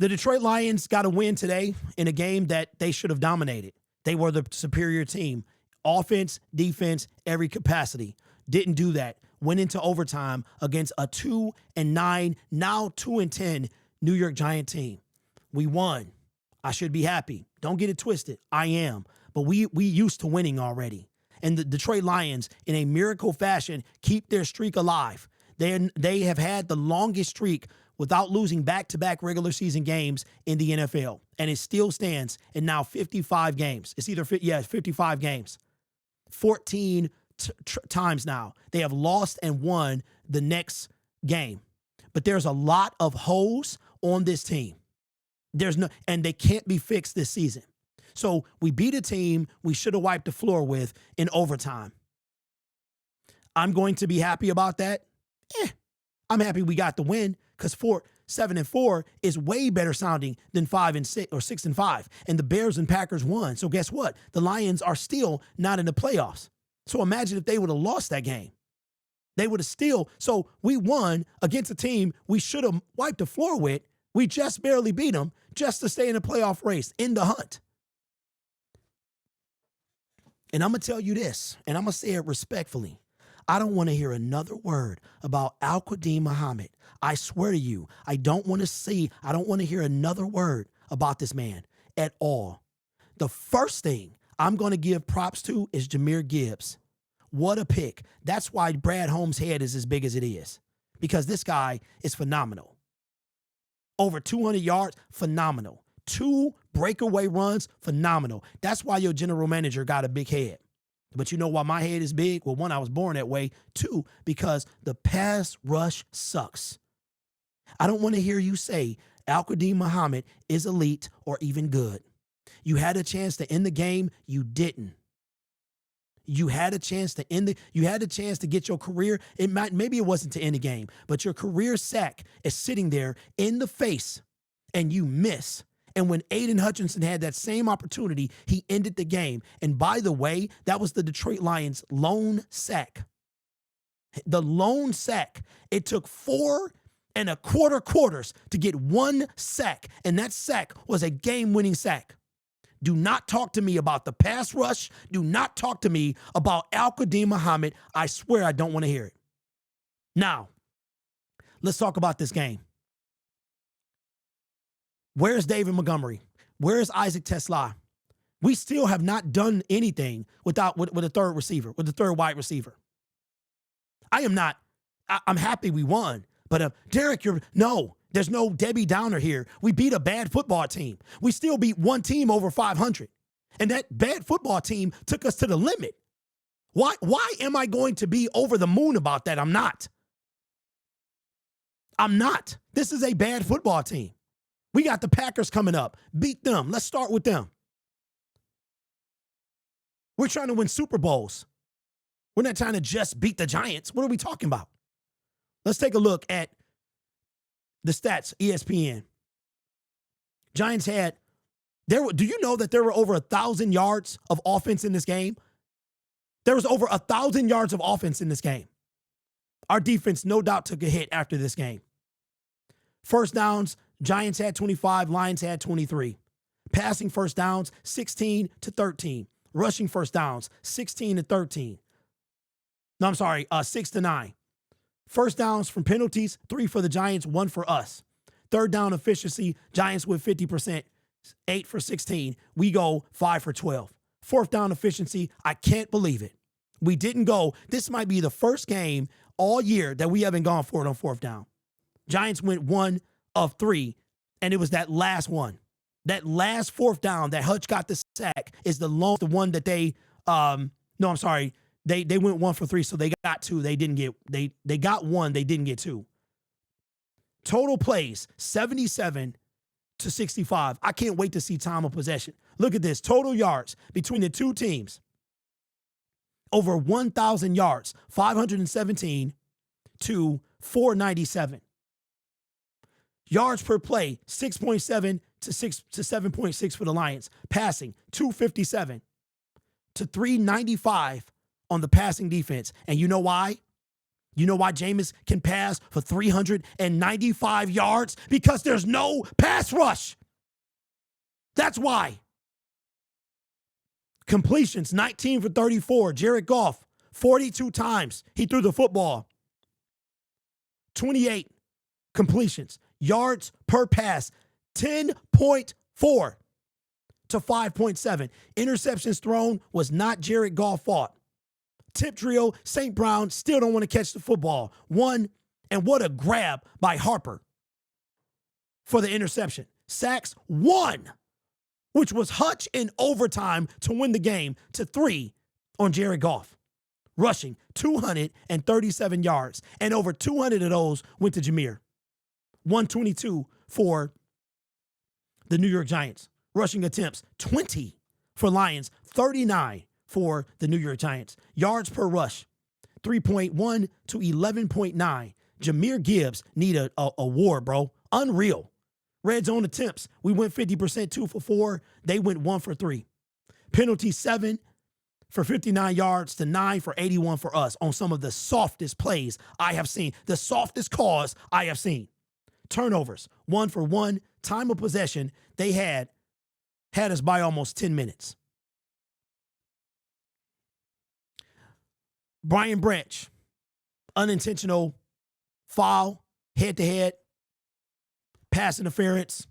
The Detroit Lions got a win today in a game that they should have dominated. They were the superior team. Offense, defense, every capacity. Didn't do that. Went into overtime against a 2-9, now 2-10 New York Giant team. We won. I should be happy. Don't get it twisted. I am. But we used to winning already. And the Detroit Lions, in a miracle fashion, keep their streak alive. They have had the longest streak without losing back-to-back regular season games in the NFL. And it still stands in now 55 games. It's 55 games. 14 times now. They have lost and won the next game. But there's a lot of holes on this team. And they can't be fixed this season. So we beat a team we should have wiped the floor with in overtime. I'm going to be happy about that. I'm happy we got the win because 7-4 is way better sounding than 5-6 or 6-5. And the Bears and Packers won. So guess what? The Lions are still not in the playoffs. So imagine if they would have lost that game. They would have still. So we won against a team we should have wiped the floor with. We just barely beat them just to stay in the playoff race, in the hunt. And I'm going to tell you this, and I'm going to say it respectfully. I don't want to hear another word about Al-Quadin Muhammad. I swear to you, I don't want to hear another word about this man at all. The first thing I'm going to give props to is Jahmyr Gibbs. What a pick. That's why Brad Holmes' head is as big as it is, because this guy is phenomenal. Over 200 yards, phenomenal. 2 breakaway runs, phenomenal. That's why your general manager got a big head. But you know why my head is big? Well, 1, I was born that way. 2, because the pass rush sucks. I don't want to hear you say Al-Quadin Muhammad is elite or even good. You had a chance to end the game. You didn't. You had a chance to get your career. Maybe it wasn't to end the game, but your career sack is sitting there in the face and you miss. And when Aiden Hutchinson had that same opportunity, he ended the game. And by the way, that was the Detroit Lions' lone sack. The lone sack. It took 4 1/4 quarters to get 1 sack. And that sack was a game-winning sack. Do not talk to me about the pass rush. Do not talk to me about Al-Quadin Muhammad. I swear I don't want to hear it. Now, let's talk about this game. Where's David Montgomery? Where's Isaac Tesla? We still have not done anything with a third receiver, with the third wide receiver. I'm happy we won, but Derek, there's no Debbie Downer here. We beat a bad football team. We still beat one team over 500. And that bad football team took us to the limit. Why am I going to be over the moon about that? I'm not. This is a bad football team. We got the Packers coming up. Beat them. Let's start with them. We're trying to win Super Bowls. We're not trying to just beat the Giants. What are we talking about? Let's take a look at the stats, ESPN. Giants had, do you know that there were over 1,000 yards of offense in this game? There was over 1,000 yards of offense in this game. Our defense no doubt took a hit after this game. First downs, Giants had 25, Lions had 23. Passing first downs, 16-13. Rushing first downs, 16-13. 6-9. First downs from penalties, 3 for the Giants, 1 for us. Third down efficiency, Giants with 50%, 8 for 16. We go 5 for 12. Fourth down efficiency, I can't believe it. We didn't go. This might be the first game all year that we haven't gone for it on fourth down. Giants went 1 of 3, and it was that last one. That last fourth down that Hutch got the sack is the one that they They went 1 for 3, so they got 2. They didn't get they got 1, they didn't get 2. Total plays 77-65. I can't wait to see time of possession. Look at this. Total yards between the two teams. Over 1,000 yards, 517 to 497. Yards per play, 6.7 to 7.6 for the Lions. Passing, 257 to 395 on the passing defense. And you know why? You know why Jameis can pass for 395 yards? Because there's no pass rush. That's why. Completions, 19 for 34. Jared Goff, 42 times he threw the football. 28 completions. Yards per pass, 10.4 to 5.7. Interceptions thrown was not Jared Goff's fault. Tip trio, St. Brown still don't want to catch the football. One, and what a grab by Harper for the interception. Sacks, 1, which was Hutch in overtime to win the game, to 3 on Jared Goff. Rushing 237 yards, and over 200 of those went to Jameer. 122 for the New York Giants. Rushing attempts, 20 for Lions, 39 for the New York Giants. Yards per rush, 3.1 to 11.9. Jameer Gibbs need a award, bro. Unreal. Red zone attempts, we went 50%, 2 for 4. They went 1 for 3. Penalty 7 for 59 yards to 9 for 81 for us on some of the softest plays I have seen. The softest calls I have seen. Turnovers, 1 for 1. Time of possession, they had us by almost 10 minutes. Brian Branch, unintentional foul, head-to-head, pass interference.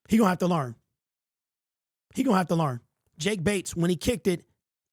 He gonna have to learn. Jake Bates, when he kicked it,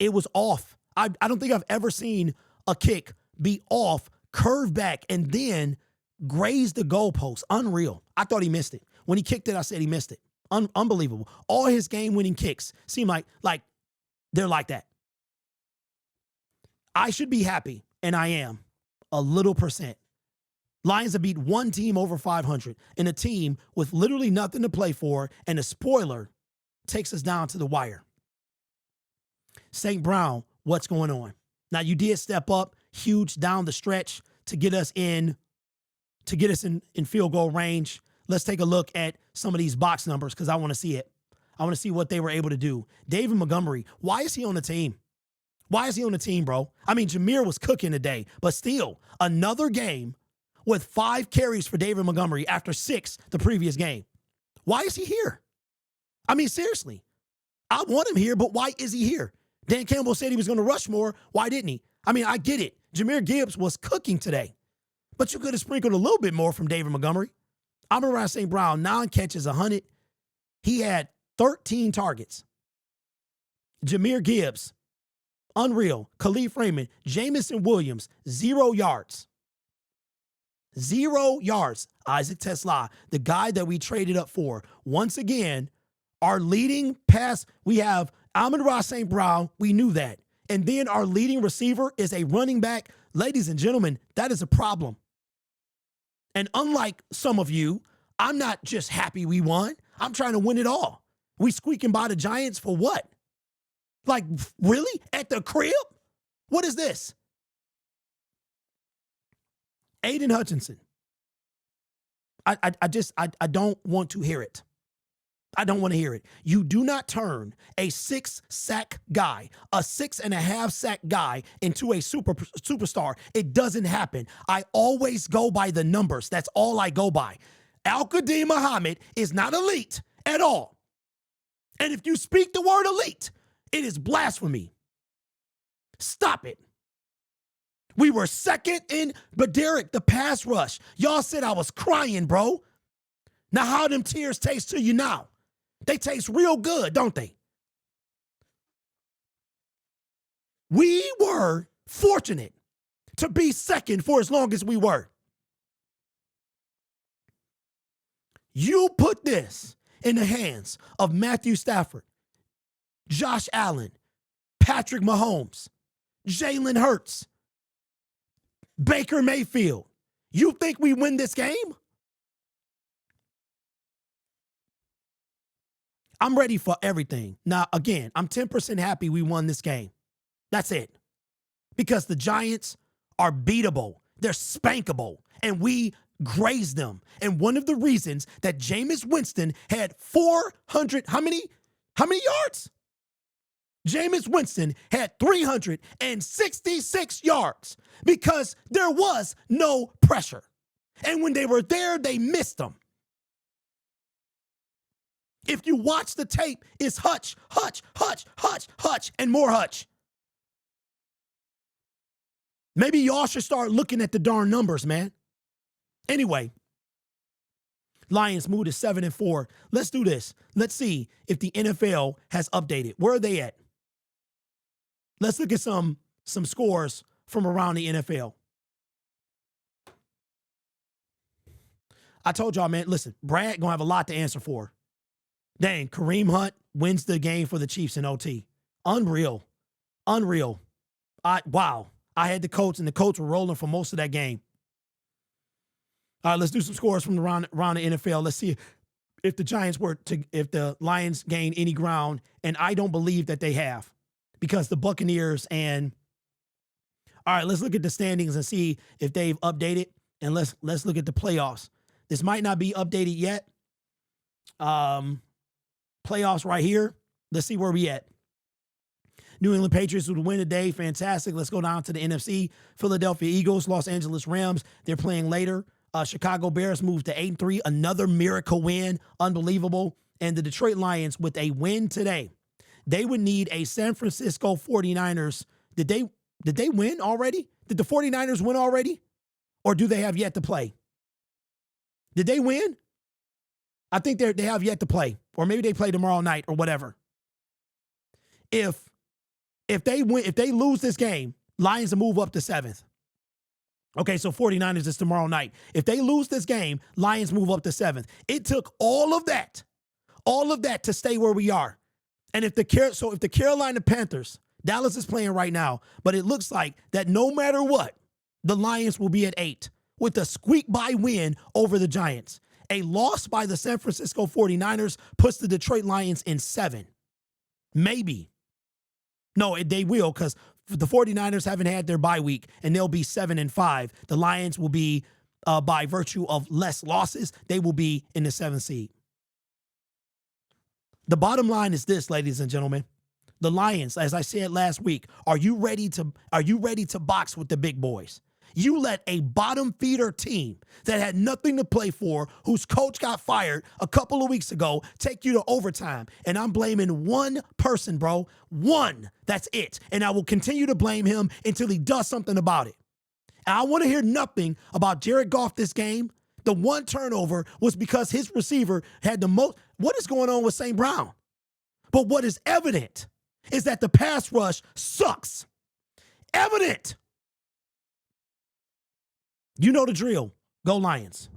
it was off. I don't think I've ever seen a kick be off, curve back, and then graze the goalpost. Unreal. I thought he missed it. When he kicked it, I said he missed it. Unbelievable. All his game-winning kicks seem like they're like that. I should be happy, and I am, a little percent. Lions have beat one team over 500, and a team with literally nothing to play for, and a spoiler takes us down to the wire. St. Brown, what's going on? Now, you did step up huge down the stretch to get us in field goal range. Let's take a look at some of these box numbers because I want to see it. I want to see what they were able to do. David Montgomery, why is he on the team? Why is he on the team, bro? I mean, Jameer was cooking today, but still, another game with 5 carries for David Montgomery after 6 the previous game. Why is he here? I mean, seriously. I want him here, but why is he here? Dan Campbell said he was going to rush more. Why didn't he? I mean, I get it. Jameer Gibbs was cooking today, but you could have sprinkled a little bit more from David Montgomery. Amon-Ra St. Brown, 9 catches, 100. He had 13 targets. Jameer Gibbs, unreal. Khalif Raymond, Jamison Williams, 0 yards. 0 yards. Isaac Tesla, the guy that we traded up for. Once again, our leading pass, we have Amon-Ra St. Brown. We knew that. And then our leading receiver is a running back. Ladies and gentlemen, that is a problem. And unlike some of you, I'm not just happy we won. I'm trying to win it all. We squeaking by the Giants for what? Like, really? At the crib? What is this? Aiden Hutchinson. I don't want to hear it. I don't want to hear it. You do not turn a 6-sack guy, a 6.5-sack guy into a superstar. It doesn't happen. I always go by the numbers. That's all I go by. Al-Qadim Muhammad is not elite at all. And if you speak the word elite, it is blasphemy. Stop it. We were second in, but Derek, the pass rush. Y'all said I was crying, bro. Now how them tears taste to you now? They taste real good, don't they? We were fortunate to be second for as long as we were. You put this in the hands of Matthew Stafford, Josh Allen, Patrick Mahomes, Jalen Hurts, Baker Mayfield. You think we win this game? I'm ready for everything. Now, again, I'm 10% happy we won this game. That's it. Because the Giants are beatable. They're spankable. And we grazed them. And one of the reasons that Jameis Winston had 400, how many yards? Jameis Winston had 366 yards because there was no pressure. And when they were there, they missed them. If you watch the tape, it's hutch, hutch, hutch, hutch, hutch, and more hutch. Maybe y'all should start looking at the darn numbers, man. Anyway, Lions moved to 7-4. Let's do this. Let's see if the NFL has updated. Where are they at? Let's look at some scores from around the NFL. I told y'all, man, listen, Brad gonna have a lot to answer for. Dang, Kareem Hunt wins the game for the Chiefs in OT. Unreal. Wow. I had the Colts, and the Colts were rolling for most of that game. All right, let's do some scores from around the NFL. Let's see if the Lions gain any ground, and I don't believe that they have, because the Buccaneers and all right, let's look at the standings and see if they've updated, and let's look at the playoffs. This might not be updated yet. Playoffs right here. Let's see where we at. New England Patriots would win today. Fantastic. Let's go down to the NFC. Philadelphia Eagles, Los Angeles Rams. They're playing later. Chicago Bears moved to 8-3. Another miracle win. Unbelievable. And the Detroit Lions with a win today. They would need a San Francisco 49ers. Did they win already? Did the 49ers win already? Or do they have yet to play? Did they win? I think they have yet to play. Or maybe they play tomorrow night or whatever. If they lose this game, Lions will move up to 7th. Okay, so 49ers is tomorrow night. If they lose this game, Lions move up to 7th. It took all of that to stay where we are. And if the Carolina Panthers, Dallas is playing right now, but it looks like that no matter what, the Lions will be at 8 with a squeak-by win over the Giants. A loss by the San Francisco 49ers puts the Detroit Lions in 7. Maybe. No, they will, because the 49ers haven't had their bye week, and they'll be 7-5. The Lions will be, by virtue of less losses, they will be in the 7th seed. The bottom line is this, ladies and gentlemen. The Lions, as I said last week, are you ready to box with the big boys? You let a bottom feeder team that had nothing to play for, whose coach got fired a couple of weeks ago, take you to overtime. And I'm blaming one person, bro. One. That's it. And I will continue to blame him until he does something about it. And I want to hear nothing about Jared Goff this game. The one turnover was because his receiver had the most. What is going on with St. Brown? But what is evident is that the pass rush sucks. Evident. You know the drill. Go Lions.